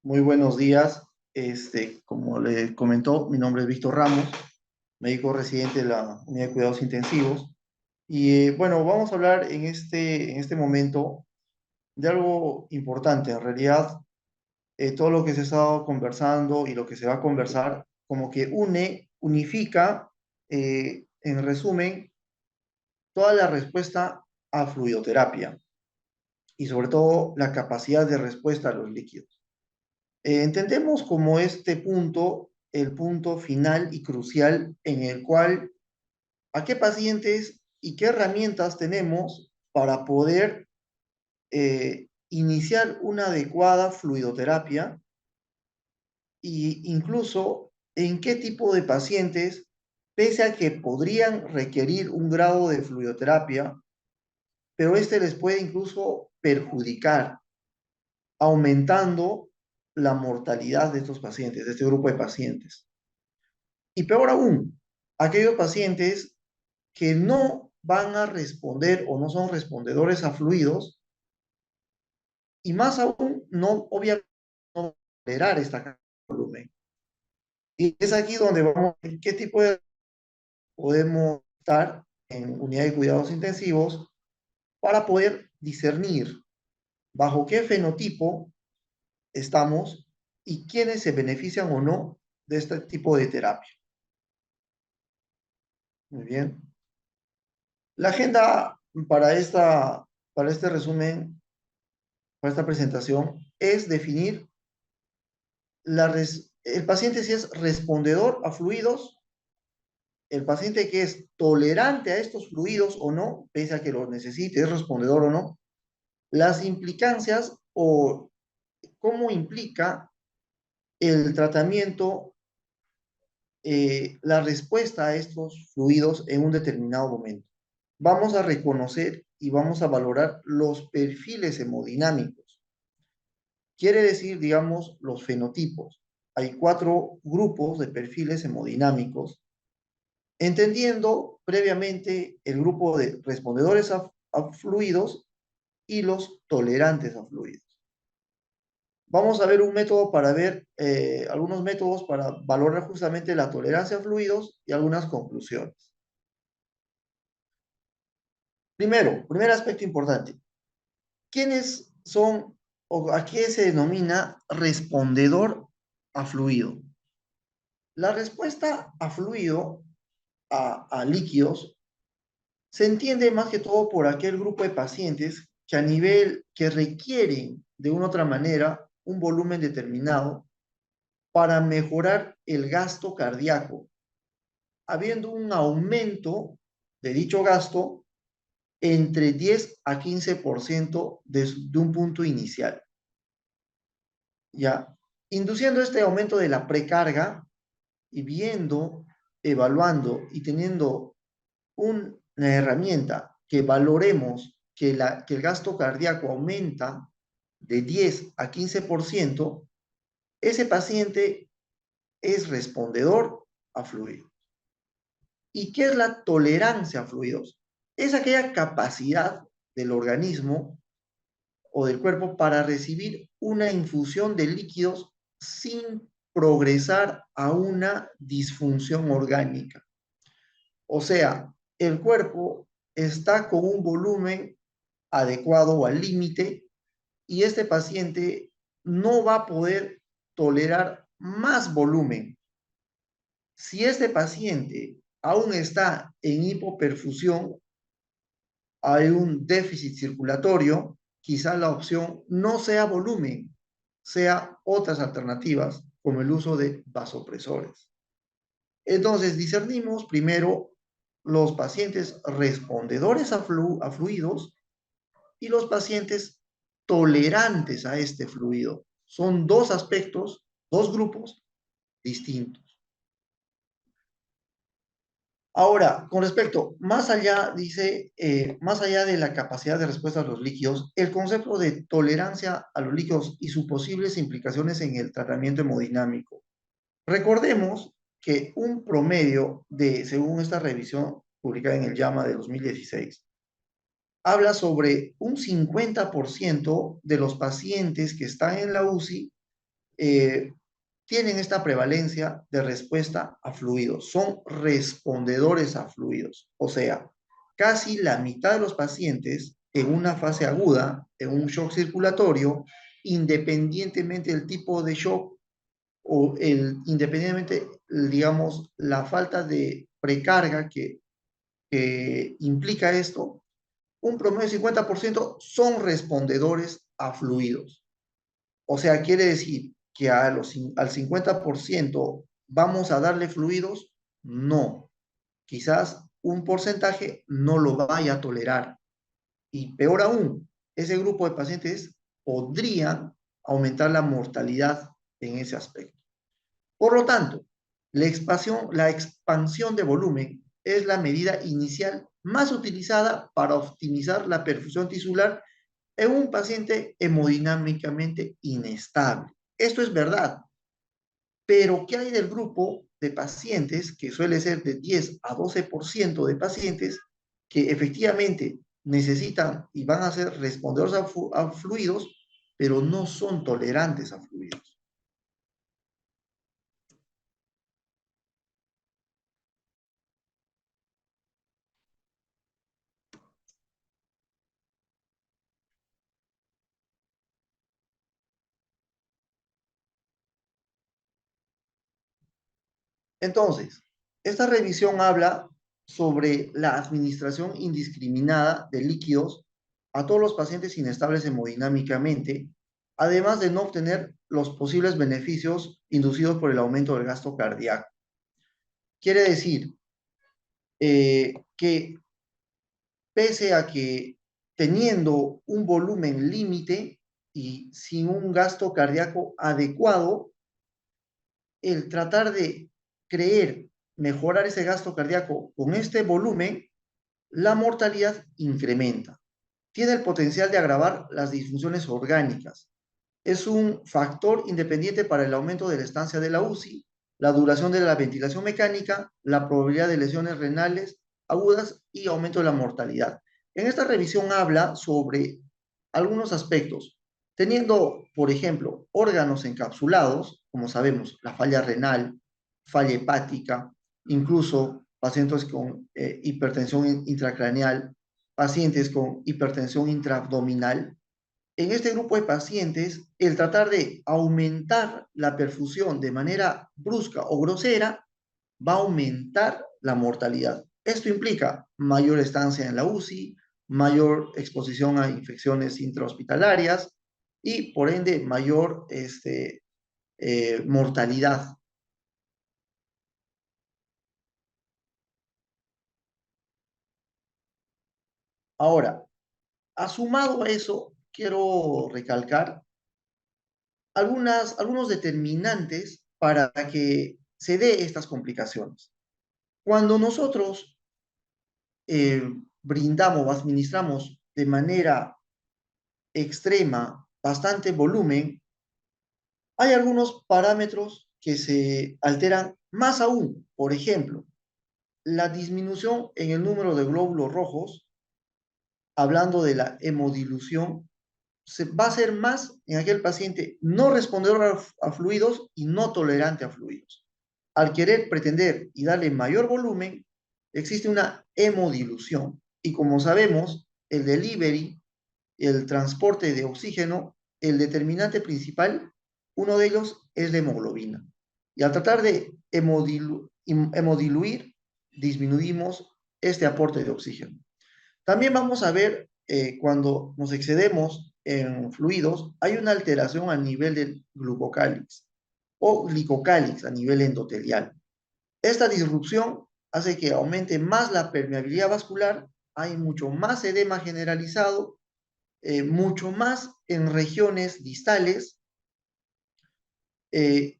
Muy buenos días. Como le comentó, mi nombre es Víctor Ramos, médico residente de la Unidad de Cuidados Intensivos. Y bueno, vamos a hablar en este momento de algo importante. En realidad, todo lo que se ha estado conversando y lo que se va a conversar, como que unifica, en resumen, toda la respuesta a fluidoterapia y sobre todo la capacidad de respuesta a los líquidos. Entendemos como este punto el punto final y crucial en el cual a qué pacientes y qué herramientas tenemos para poder iniciar una adecuada fluidoterapia e incluso en qué tipo de pacientes, pese a que podrían requerir un grado de fluidoterapia, pero este les puede incluso perjudicar, aumentando la mortalidad de estos pacientes, de este grupo de pacientes. Y peor aún, aquellos pacientes que no van a responder o no son respondedores a fluidos y más aún no, obviamente, no van a tolerar esta carga de volumen. Y es aquí donde vamos a ver qué tipo de podemos estar en unidad de cuidados intensivos para poder discernir bajo qué fenotipo estamos y quiénes se benefician o no de este tipo de terapia. Muy bien. La agenda para, para este resumen, para esta presentación, es definir el paciente si es respondedor a fluidos, el paciente que es tolerante a estos fluidos o no, pese a que los necesite, es respondedor o no, las implicancias o cómo implica el tratamiento, la respuesta a estos fluidos en un determinado momento. Vamos a reconocer y vamos a valorar los perfiles hemodinámicos. Quiere decir, digamos, los fenotipos. Hay 4 grupos de perfiles hemodinámicos, entendiendo previamente el grupo de respondedores a fluidos y los tolerantes a fluidos. Vamos a ver un método para ver, algunos métodos para valorar justamente la tolerancia a fluidos y algunas conclusiones. Primero, primer aspecto importante. ¿Quiénes son o a qué se denomina respondedor a fluido? La respuesta a fluido, a líquidos, se entiende más que todo por aquel grupo de pacientes que a nivel, que requieren de una u otra manera un volumen determinado para mejorar el gasto cardíaco, habiendo un aumento de dicho gasto entre 10 a 15% de un punto inicial. Ya, induciendo este aumento de la precarga y viendo, evaluando y teniendo una herramienta que valoremos que el gasto cardíaco aumenta de 10 a 15%, ese paciente es respondedor a fluidos. ¿Y qué es la tolerancia a fluidos? Es aquella capacidad del organismo o del cuerpo para recibir una infusión de líquidos sin progresar a una disfunción orgánica. O sea, el cuerpo está con un volumen adecuado o al límite y este paciente no va a poder tolerar más volumen. Si este paciente aún está en hipoperfusión, hay un déficit circulatorio, quizá la opción no sea volumen, sea otras alternativas como el uso de vasopresores. Entonces, discernimos primero los pacientes respondedores a fluidos y los pacientes tolerantes a este fluido. Son dos aspectos, dos grupos distintos. Ahora, con respecto, más allá, dice, más allá de la capacidad de respuesta a los líquidos, el concepto de tolerancia a los líquidos y sus posibles implicaciones en el tratamiento hemodinámico. Recordemos que un promedio de, según esta revisión publicada en el JAMA de 2016, habla sobre un 50% de los pacientes que están en la UCI eh, tienen esta prevalencia de respuesta a fluidos, son respondedores a fluidos. O sea, casi la mitad de los pacientes en una fase aguda, en un shock circulatorio, independientemente del tipo de shock o independientemente, digamos, la falta de precarga que implica esto, un promedio de 50% son respondedores a fluidos. O sea, quiere decir que al 50% vamos a darle fluidos, no. Quizás un porcentaje no lo vaya a tolerar. Y peor aún, ese grupo de pacientes podrían aumentar la mortalidad en ese aspecto. Por lo tanto, la expansión de volumen es la medida inicial más utilizada para optimizar la perfusión tisular en un paciente hemodinámicamente inestable. Esto es verdad, pero ¿qué hay del grupo de pacientes, que suele ser de 10 a 12% de pacientes, que efectivamente necesitan y van a ser respondedores a fluidos, pero no son tolerantes a fluidos? Entonces, esta revisión habla sobre la administración indiscriminada de líquidos a todos los pacientes inestables hemodinámicamente, además de no obtener los posibles beneficios inducidos por el aumento del gasto cardíaco. Quiere decir que pese a que teniendo un volumen límite y sin un gasto cardíaco adecuado, el tratar de creer mejorar ese gasto cardíaco con este volumen, la mortalidad incrementa. Tiene el potencial de agravar las disfunciones orgánicas. Es un factor independiente para el aumento de la estancia de la UCI, la duración de la ventilación mecánica, la probabilidad de lesiones renales agudas y aumento de la mortalidad. En esta revisión habla sobre algunos aspectos, teniendo, por ejemplo, órganos encapsulados, como sabemos, la falla renal, falla hepática, incluso pacientes con hipertensión intracraneal, pacientes con hipertensión intraabdominal. En este grupo de pacientes, el tratar de aumentar la perfusión de manera brusca o grosera va a aumentar la mortalidad. Esto implica mayor estancia en la UCI, mayor exposición a infecciones intrahospitalarias y, por ende, mayor mortalidad. Ahora, asumado a eso, quiero recalcar algunos determinantes para que se dé estas complicaciones. Cuando nosotros eh, brindamos o administramos de manera extrema bastante volumen, hay algunos parámetros que se alteran más aún. Por ejemplo, la disminución en el número de glóbulos rojos, hablando de la hemodilución, va a ser más en aquel paciente no respondedor a fluidos y no tolerante a fluidos. Al querer pretender y darle mayor volumen, existe una hemodilución. Y como sabemos, el delivery, el transporte de oxígeno, el determinante principal, uno de ellos es la hemoglobina. Y al tratar de hemodiluir, disminuimos este aporte de oxígeno. También vamos a ver cuando nos excedemos en fluidos, hay una alteración a nivel del glucocálix o glicocálix a nivel endotelial. Esta disrupción hace que aumente más la permeabilidad vascular, hay mucho más edema generalizado, mucho más en regiones distales,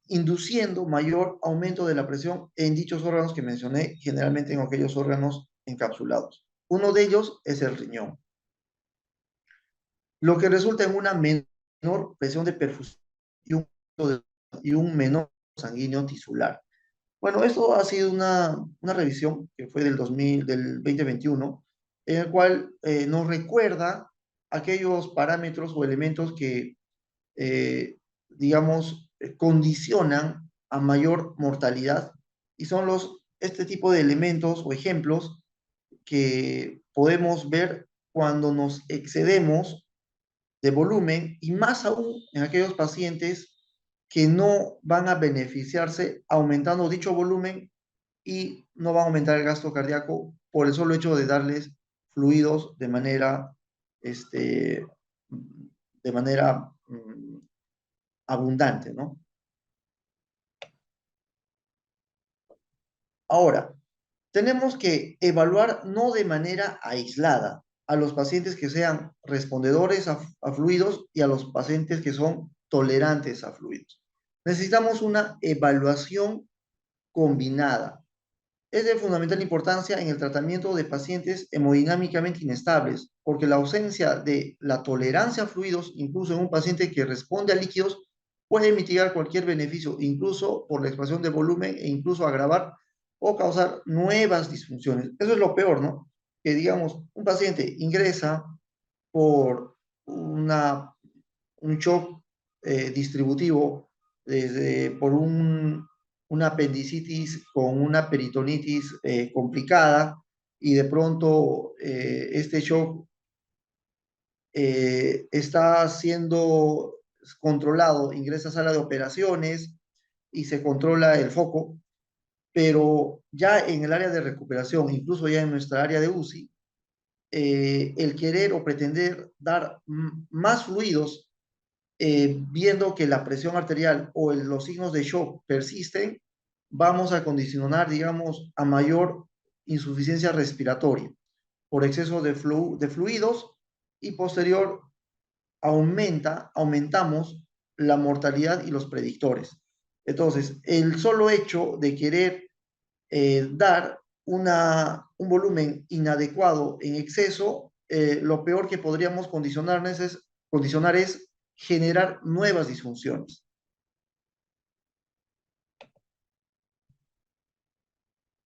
induciendo mayor aumento de la presión en dichos órganos que mencioné, generalmente en aquellos órganos encapsulados. Uno de ellos es el riñón, lo que resulta en una menor presión de perfusión y y un menor sanguíneo tisular. Bueno, esto ha sido una revisión que fue del 2021, en el cual nos recuerda aquellos parámetros o elementos que, digamos, condicionan a mayor mortalidad y son este tipo de elementos o ejemplos que podemos ver cuando nos excedemos de volumen y más aún en aquellos pacientes que no van a beneficiarse aumentando dicho volumen y no va a aumentar el gasto cardíaco por el solo hecho de darles fluidos este, de manera abundante, ¿no? Ahora, tenemos que evaluar no de manera aislada a los pacientes que sean respondedores a fluidos y a los pacientes que son tolerantes a fluidos. Necesitamos una evaluación combinada. Es de fundamental importancia en el tratamiento de pacientes hemodinámicamente inestables, porque la ausencia de la tolerancia a fluidos, incluso en un paciente que responde a líquidos, puede mitigar cualquier beneficio, incluso por la expansión de volumen e incluso agravar o causar nuevas disfunciones. Eso es lo peor, ¿no? Que digamos, un paciente ingresa por un shock distributivo por una apendicitis con una peritonitis complicada y de pronto este shock está siendo controlado, ingresa a sala de operaciones y se controla el foco, pero ya en el área de recuperación, incluso ya en nuestra área de UCI, el querer o pretender dar más fluidos viendo que la presión arterial o los signos de shock persisten, vamos a condicionar, digamos, a mayor insuficiencia respiratoria por exceso de fluidos y posterior aumentamos la mortalidad y los predictores. Entonces, el solo hecho de querer dar un volumen inadecuado en exceso, lo peor que podríamos condicionar es generar nuevas disfunciones.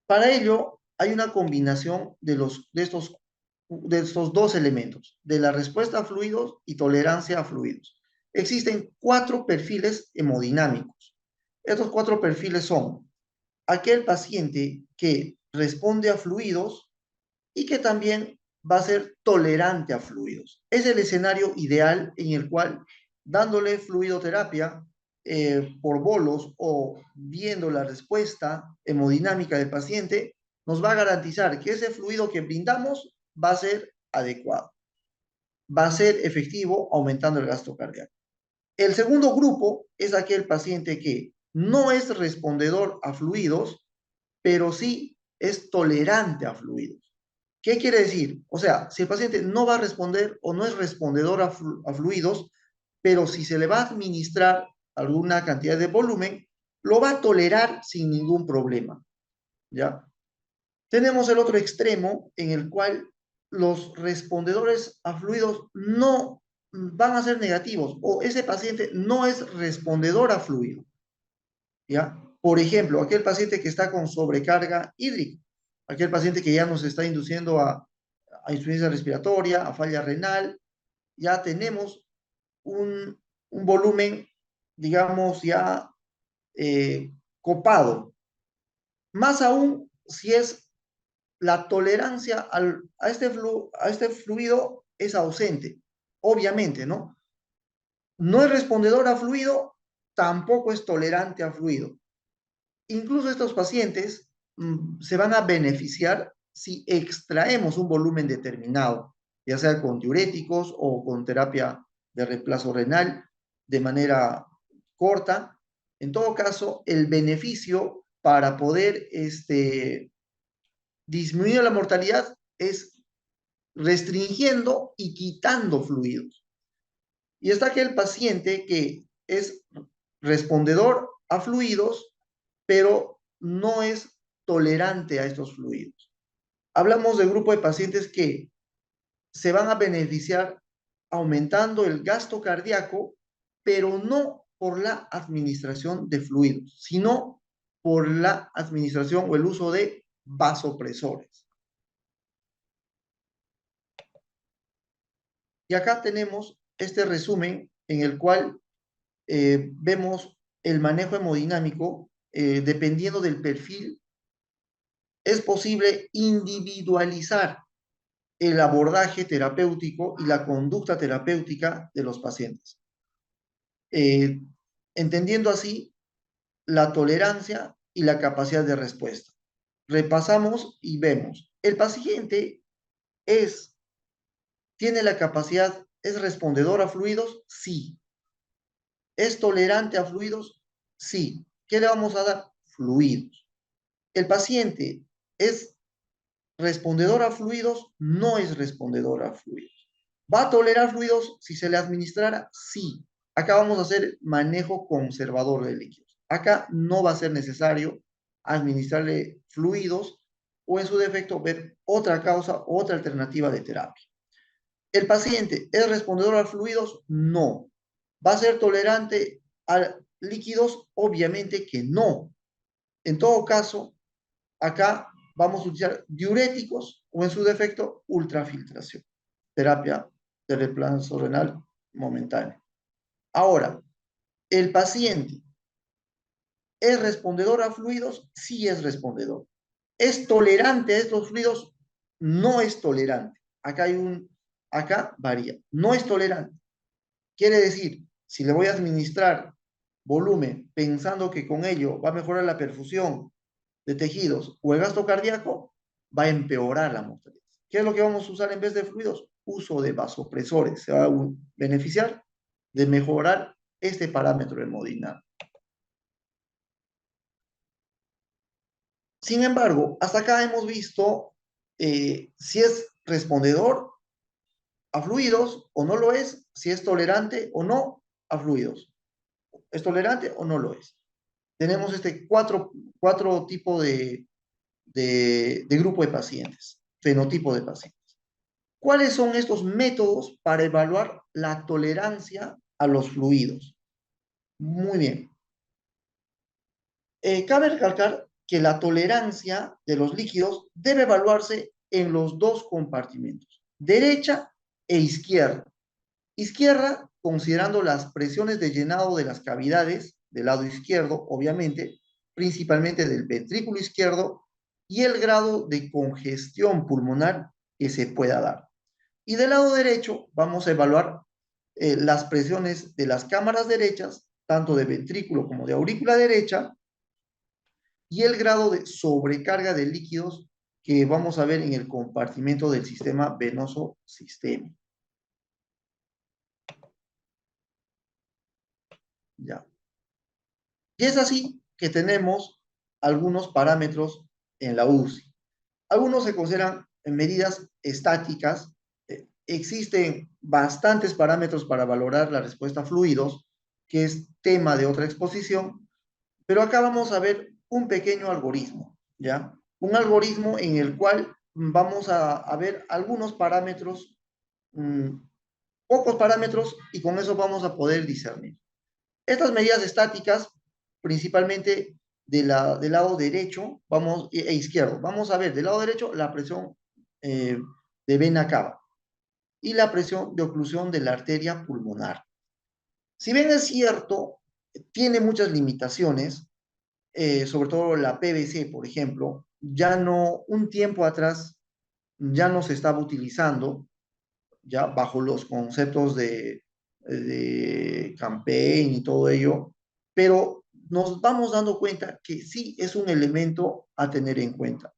Para ello, hay una combinación de estos dos elementos, de la respuesta a fluidos y tolerancia a fluidos. Existen 4 perfiles hemodinámicos. Estos 4 perfiles son aquel paciente que responde a fluidos y que también va a ser tolerante a fluidos. Es el escenario ideal en el cual dándole fluidoterapia por bolos o viendo la respuesta hemodinámica del paciente, nos va a garantizar que ese fluido que brindamos va a ser adecuado, va a ser efectivo aumentando el gasto cardíaco. El segundo grupo es aquel paciente que no es respondedor a fluidos, pero sí es tolerante a fluidos. ¿Qué quiere decir? O sea, si el paciente no va a responder o no es respondedor a fluidos, pero si se le va a administrar alguna cantidad de volumen, lo va a tolerar sin ningún problema, ¿ya? Tenemos el otro extremo en el cual los respondedores a fluidos no van a ser negativos o ese paciente no es respondedor a fluido, ¿ya? Por ejemplo, aquel paciente que está con sobrecarga hídrica, aquel paciente que ya nos está induciendo a insuficiencia respiratoria, a falla renal, ya tenemos un volumen, digamos, ya copado. Más aún si es la tolerancia a este fluido es ausente, obviamente, ¿no? No es respondedor a fluido, tampoco es tolerante a fluido. Incluso estos pacientes se van a beneficiar si extraemos un volumen determinado, ya sea con diuréticos o con terapia de reemplazo renal de manera corta. En todo caso, el beneficio para poder disminuir la mortalidad es restringiendo y quitando fluidos. Y está aquel paciente que es respondedor a fluidos, pero no es tolerante a estos fluidos. Hablamos del grupo de pacientes que se van a beneficiar aumentando el gasto cardíaco, pero no por la administración de fluidos, sino por la administración o el uso de vasopresores. Y acá tenemos este resumen en el cual vemos el manejo hemodinámico, dependiendo del perfil, es posible individualizar el abordaje terapéutico y la conducta terapéutica de los pacientes. Eh, Entendiendo así la tolerancia y la capacidad de respuesta. Repasamos y vemos. El paciente es, tiene la capacidad, es respondedor a fluidos, sí. ¿Es tolerante a fluidos? Sí. ¿Qué le vamos a dar? Fluidos. ¿El paciente es respondedor a fluidos? No es respondedor a fluidos. ¿Va a tolerar fluidos si se le administrara? Sí. Acá vamos a hacer manejo conservador de líquidos. Acá no va a ser necesario administrarle fluidos o en su defecto ver otra causa, otra alternativa de terapia. ¿El paciente es respondedor a fluidos? No. ¿Va a ser tolerante a líquidos? Obviamente que no. En todo caso, acá vamos a utilizar diuréticos o en su defecto ultrafiltración, terapia de reemplazo renal momentáneo. Ahora, ¿el paciente es respondedor a fluidos? Sí es respondedor. ¿Es tolerante a estos fluidos? No es tolerante. Acá varía. No es tolerante. Quiere decir, si le voy a administrar volumen pensando que con ello va a mejorar la perfusión de tejidos o el gasto cardíaco, va a empeorar la mortalidad. ¿Qué es lo que vamos a usar en vez de fluidos? Uso de vasopresores. Se va a beneficiar de mejorar este parámetro hemodinámico. Sin embargo, hasta acá hemos visto si es respondedor a fluidos o no lo es, si es tolerante o no a fluidos. ¿Es tolerante o no lo es? Tenemos cuatro tipos de grupo de pacientes, fenotipo de pacientes. ¿Cuáles son estos métodos para evaluar la tolerancia a los fluidos? Muy bien. Cabe recalcar que la tolerancia de los líquidos debe evaluarse en los dos compartimentos, derecha e izquierda. Izquierda, considerando las presiones de llenado de las cavidades del lado izquierdo, obviamente, principalmente del ventrículo izquierdo, y el grado de congestión pulmonar que se pueda dar. Y del lado derecho vamos a evaluar las presiones de las cámaras derechas, tanto de ventrículo como de aurícula derecha, y el grado de sobrecarga de líquidos que vamos a ver en el compartimento del sistema venoso sistémico. Ya. Y es así que tenemos algunos parámetros en la UCI. Algunos se consideran medidas estáticas. Existen bastantes parámetros para valorar la respuesta a fluidos, que es tema de otra exposición, pero acá vamos a ver un pequeño algoritmo, ¿ya? Un algoritmo en el cual vamos a ver algunos parámetros, pocos parámetros, y con eso vamos a poder discernir. Estas medidas estáticas, principalmente del lado derecho e izquierdo. Vamos a ver del lado derecho la presión de vena cava y la presión de oclusión de la arteria pulmonar. Si bien es cierto, tiene muchas limitaciones, sobre todo la PVC, por ejemplo, un tiempo atrás ya no se estaba utilizando, ya bajo los conceptos de campaign y todo ello, pero nos vamos dando cuenta que sí es un elemento a tener en cuenta.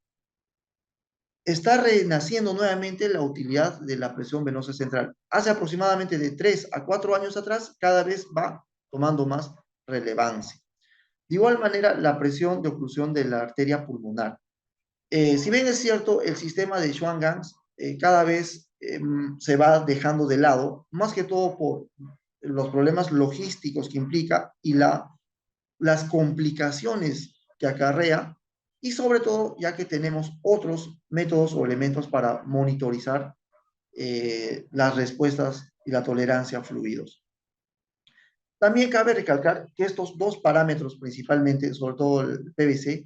Está renaciendo nuevamente la utilidad de la presión venosa central. Hace aproximadamente de 3 a 4 años atrás, cada vez va tomando más relevancia. De igual manera, la presión de oclusión de la arteria pulmonar. Si bien es cierto, el sistema de Schwann-Ganz cada vez se va dejando de lado, más que todo por los problemas logísticos que implica y las complicaciones que acarrea, y sobre todo ya que tenemos otros métodos o elementos para monitorizar las respuestas y la tolerancia a fluidos. También cabe recalcar que estos dos parámetros principalmente, sobre todo el PVC,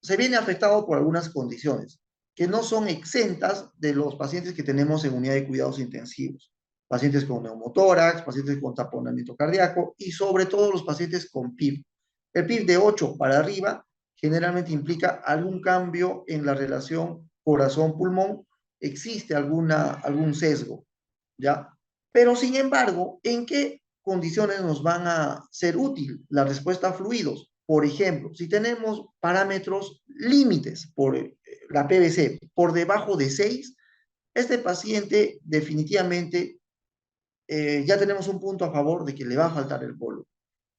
se viene afectado por algunas condiciones que no son exentas de los pacientes que tenemos en unidad de cuidados intensivos. Pacientes con neumotórax, pacientes con taponamiento cardíaco y sobre todo los pacientes con PIB. El PIB de 8 para arriba generalmente implica algún cambio en la relación corazón-pulmón, existe algún sesgo, ¿ya? Pero sin embargo, ¿en qué condiciones nos van a ser útil la respuesta a fluidos? Por ejemplo, si tenemos parámetros límites por la PVC por debajo de 6, este paciente definitivamente ya tenemos un punto a favor de que le va a faltar el polo.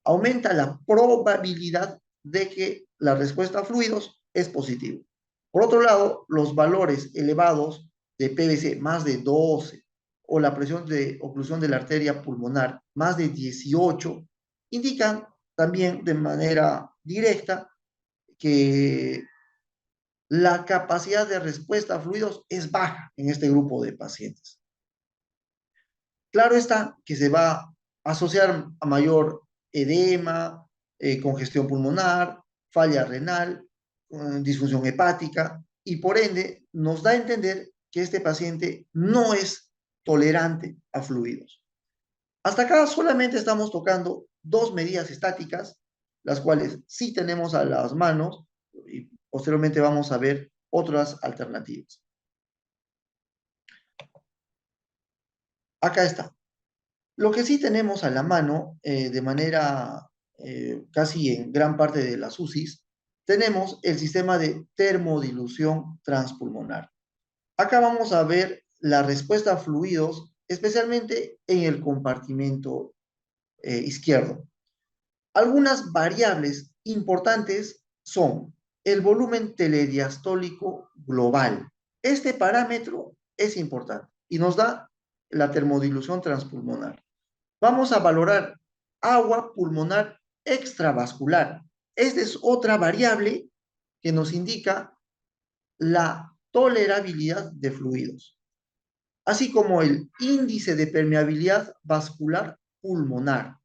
Aumenta la probabilidad de que la respuesta a fluidos es positiva. Por otro lado, los valores elevados de PVC, más de 12, o la presión de oclusión de la arteria pulmonar, más de 18, indican también de manera directa que la capacidad de respuesta a fluidos es baja en este grupo de pacientes. Claro está que se va a asociar a mayor edema, congestión pulmonar, falla renal, disfunción hepática, y por ende nos da a entender que este paciente no es tolerante a fluidos. Hasta acá solamente estamos tocando dos medidas estáticas, las cuales sí tenemos a las manos, y posteriormente vamos a ver otras alternativas. Acá está. Lo que sí tenemos a la mano, de manera casi en gran parte de las UCIs, tenemos el sistema de termodilución transpulmonar. Acá vamos a ver la respuesta a fluidos, especialmente en el compartimento izquierdo. Algunas variables importantes son el volumen telediastólico global. Este parámetro es importante y nos da la termodilución transpulmonar. Vamos a valorar agua pulmonar extravascular. Esta es otra variable que nos indica la tolerabilidad de fluidos, así como el índice de permeabilidad vascular pulmonar.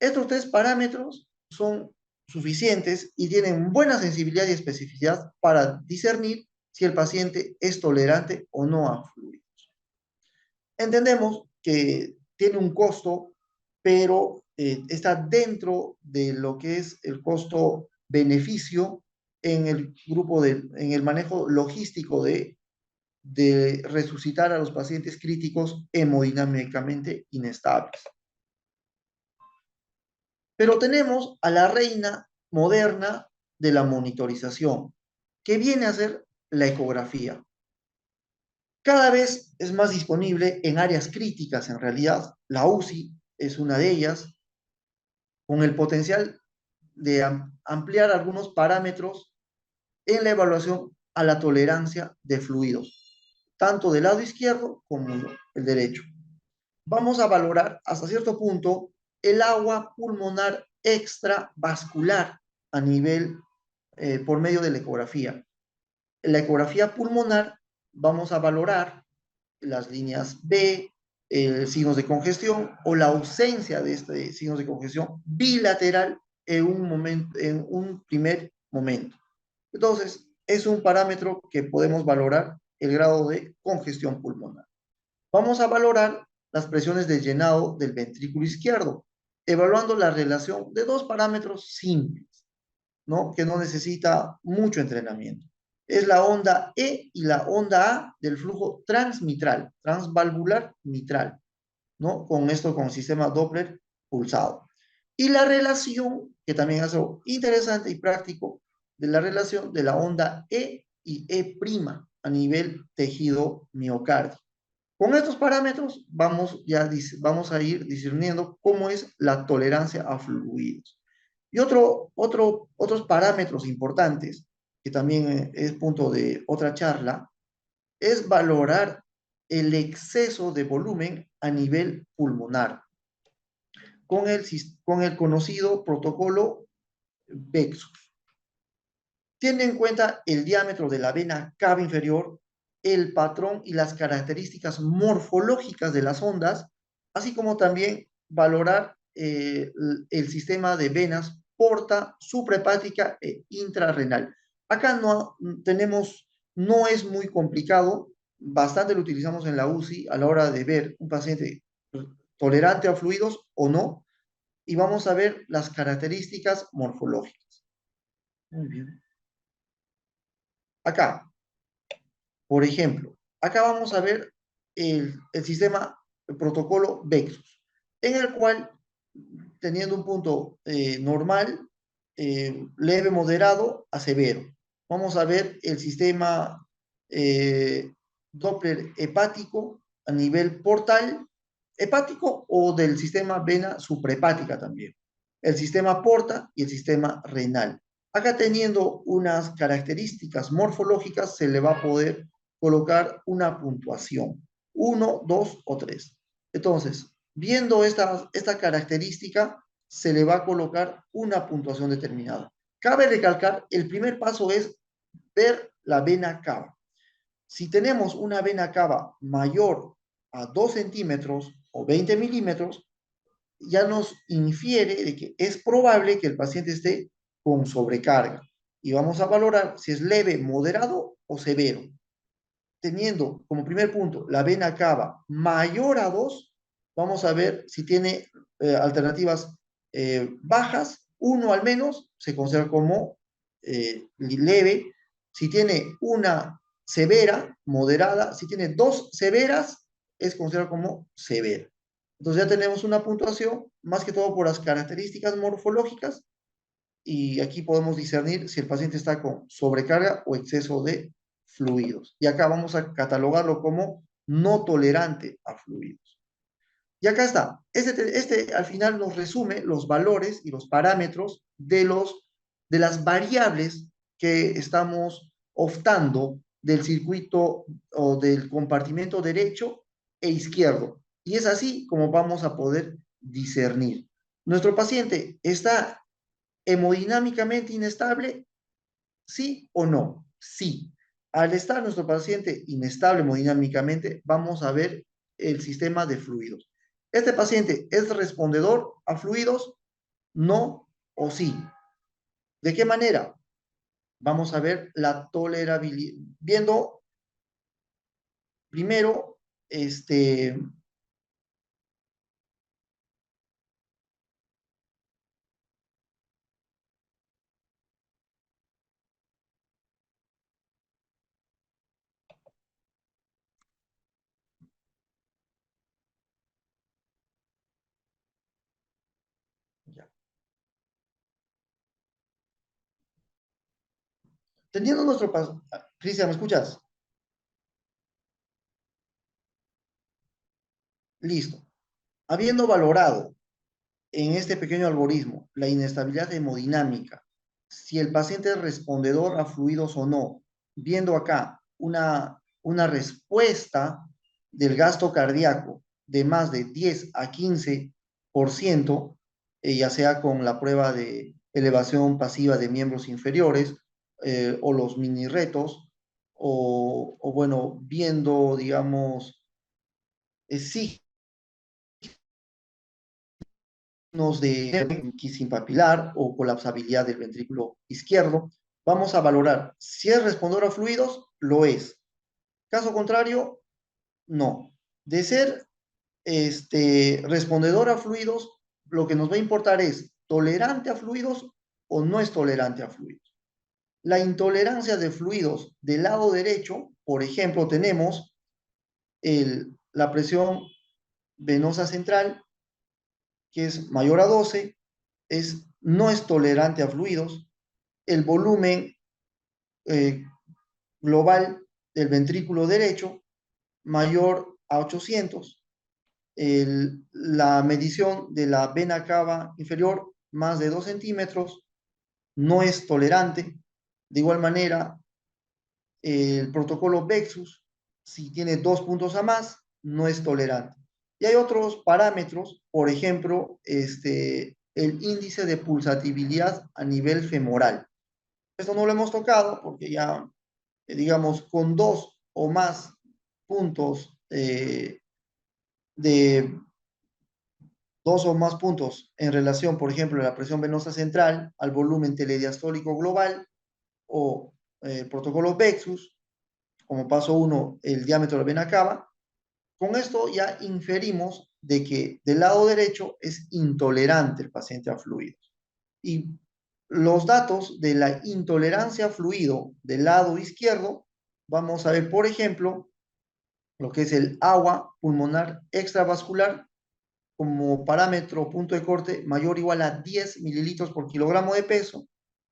Estos tres parámetros son suficientes y tienen buena sensibilidad y especificidad para discernir si el paciente es tolerante o no a fluidos. Entendemos que tiene un costo, pero está dentro de lo que es el costo-beneficio en el grupo en el manejo logístico de resucitar a los pacientes críticos hemodinámicamente inestables. Pero tenemos a la reina moderna de la monitorización, que viene a ser la ecografía. Cada vez es más disponible en áreas críticas, en realidad. La UCI es una de ellas, con el potencial de ampliar algunos parámetros en la evaluación a la tolerancia de fluidos, tanto del lado izquierdo como el derecho. Vamos a valorar hasta cierto punto el agua pulmonar extravascular a nivel por medio de la ecografía. En la ecografía pulmonar vamos a valorar las líneas B, signos de congestión o la ausencia de este signos de congestión bilateral en un primer momento. Entonces, es un parámetro que podemos valorar el grado de congestión pulmonar. Vamos a valorar las presiones de llenado del ventrículo izquierdo, evaluando la relación de dos parámetros simples, ¿no? Que no necesita mucho entrenamiento. Es la onda E y la onda A del flujo transmitral, transvalvular mitral, ¿no? Con esto, con el sistema Doppler pulsado. Y la relación, que también es algo interesante y práctico, de la relación de la onda E y E' a nivel tejido miocardio. Con estos parámetros vamos a ir discerniendo cómo es la tolerancia a fluidos. Y otros parámetros importantes, que también es punto de otra charla, es valorar el exceso de volumen a nivel pulmonar con el conocido protocolo Vexus. Tiene en cuenta el diámetro de la vena cava inferior, el patrón y las características morfológicas de las ondas, así como también valorar el sistema de venas porta, suprahepática e intrarrenal. Acá no es muy complicado, bastante lo utilizamos en la UCI a la hora de ver un paciente tolerante a fluidos o no, y vamos a ver las características morfológicas. Muy bien. Acá, por ejemplo, acá vamos a ver el sistema, el protocolo Vexus, en el cual, teniendo un punto normal, leve, moderado a severo. Vamos a ver el sistema Doppler hepático a nivel portal hepático o del sistema vena suprahepática también. El sistema porta y el sistema renal. Acá teniendo unas características morfológicas se le va a poder colocar una puntuación, 1, 2 o 3. Entonces, viendo esta característica, se le va a colocar una puntuación determinada. Cabe recalcar, el primer paso es ver la vena cava. Si tenemos una vena cava mayor a 2 centímetros o 20 milímetros, ya nos infiere de que es probable que el paciente esté con sobrecarga. Y vamos a valorar si es leve, moderado o severo. Teniendo como primer punto la vena cava mayor a 2, vamos a ver si tiene alternativas bajas, uno al menos se considera como leve. Si tiene una severa, moderada, si tiene dos severas, es considerado como severa. Entonces ya tenemos una puntuación, más que todo por las características morfológicas, y aquí podemos discernir si el paciente está con sobrecarga o exceso de fluidos. Y acá vamos a catalogarlo como no tolerante a fluidos. Y acá está. Este al final nos resume los valores y los parámetros de las variables que estamos optando del circuito o del compartimento derecho e izquierdo. Y es así como vamos a poder discernir. Nuestro paciente está hemodinámicamente inestable, ¿sí o no? Sí. Al estar nuestro paciente inestable hemodinámicamente, vamos a ver el sistema de fluidos. ¿Este paciente es respondedor a fluidos? No o sí. ¿De qué manera? Vamos a ver la tolerabilidad. Viendo primero, ya. Teniendo nuestro paciente, Cristian, ¿me escuchas? Listo. Habiendo valorado en este pequeño algoritmo la inestabilidad hemodinámica, si el paciente es respondedor a fluidos o no, viendo acá una respuesta del gasto cardíaco de más de 10 a 15%, ya sea con la prueba de elevación pasiva de miembros inferiores o los mini retos, o bueno, viendo, digamos, sí de quisin papilar o colapsabilidad del ventrículo izquierdo. Vamos a valorar si es respondedor a fluidos, lo es. Caso contrario, no. De ser respondedor a fluidos, lo que nos va a importar es tolerante a fluidos o no es tolerante a fluidos. La intolerancia de fluidos del lado derecho, por ejemplo, tenemos la presión venosa central, que es mayor a 12, no es tolerante a fluidos. El volumen eh, global del ventrículo derecho mayor a 800. La medición de la vena cava inferior más de 2 centímetros no es tolerante. De igual manera, el protocolo Vexus, si tiene 2 puntos a más, no es tolerante. Y hay otros parámetros, por ejemplo, el índice de pulsatividad a nivel femoral. Esto no lo hemos tocado porque ya, digamos, con 2 o más puntos en relación, por ejemplo, a la presión venosa central, al volumen telediastólico global o protocolo Vexus, como paso 1, el diámetro de la vena cava, Con esto ya inferimos de que del lado derecho es intolerante el paciente a fluidos. Y los datos de la intolerancia a fluido del lado izquierdo, vamos a ver, por ejemplo, lo que es el agua pulmonar extravascular como parámetro punto de corte mayor o igual a 10 mililitros por kilogramo de peso,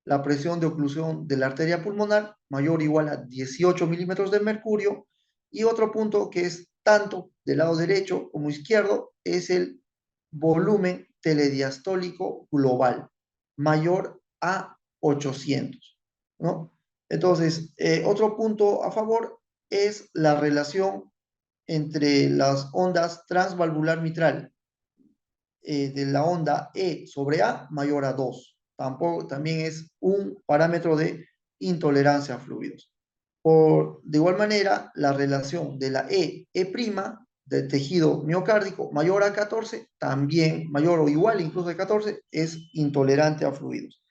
la presión de oclusión de la arteria pulmonar mayor o igual a 18 milímetros de mercurio, y otro punto que es tanto del lado derecho como izquierdo es el volumen telediastólico global mayor a 800, ¿no? Entonces, otro punto a favor es la relación entre las ondas transvalvular mitral de la onda E sobre A mayor a 2. Tampoco, también es un parámetro de intolerancia a fluidos. De igual manera, la relación de la E' del tejido miocárdico mayor a 14, también mayor o igual incluso a 14, es intolerante a fluidos.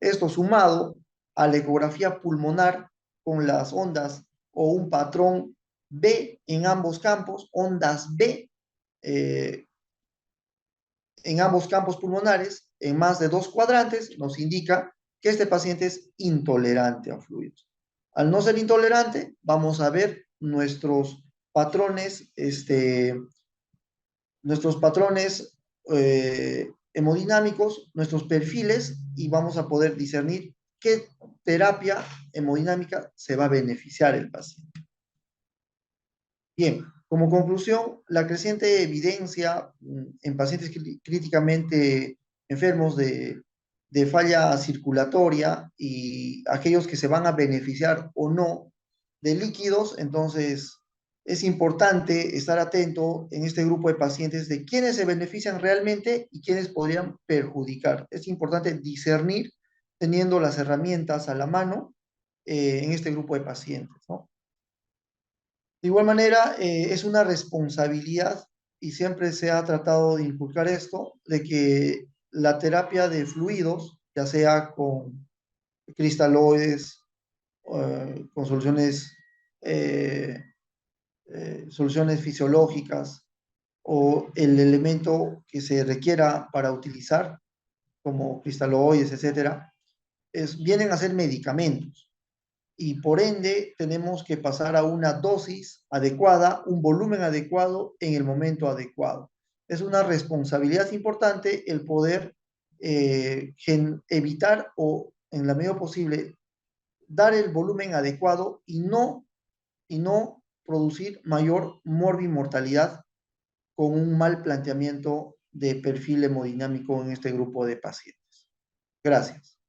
Esto sumado a la ecografía pulmonar con las ondas o un patrón B en ambos campos, ondas B eh, en ambos campos pulmonares, en más de 2 cuadrantes, nos indica que este paciente es intolerante a fluidos. Al no ser intolerante, vamos a ver patrones, nuestros patrones hemodinámicos, nuestros perfiles, y vamos a poder discernir qué terapia hemodinámica se va a beneficiar el paciente. Bien, como conclusión, la creciente evidencia en pacientes críticamente enfermos de falla circulatoria y aquellos que se van a beneficiar o no de líquidos, entonces es importante estar atento en este grupo de pacientes de quiénes se benefician realmente y quiénes podrían perjudicar. Es importante discernir teniendo las herramientas a la mano en este grupo de pacientes, ¿no? De igual manera, es una responsabilidad y siempre se ha tratado de inculcar esto, de que la terapia de fluidos, ya sea con cristaloides, con eh, soluciones fisiológicas o el elemento que se requiera para utilizar, como cristaloides, etcétera, vienen a ser medicamentos y por ende tenemos que pasar a una dosis adecuada, un volumen adecuado en el momento adecuado. Es una responsabilidad importante el poder evitar o en la medida posible dar el volumen adecuado y no producir mayor morbimortalidad con un mal planteamiento de perfil hemodinámico en este grupo de pacientes. Gracias.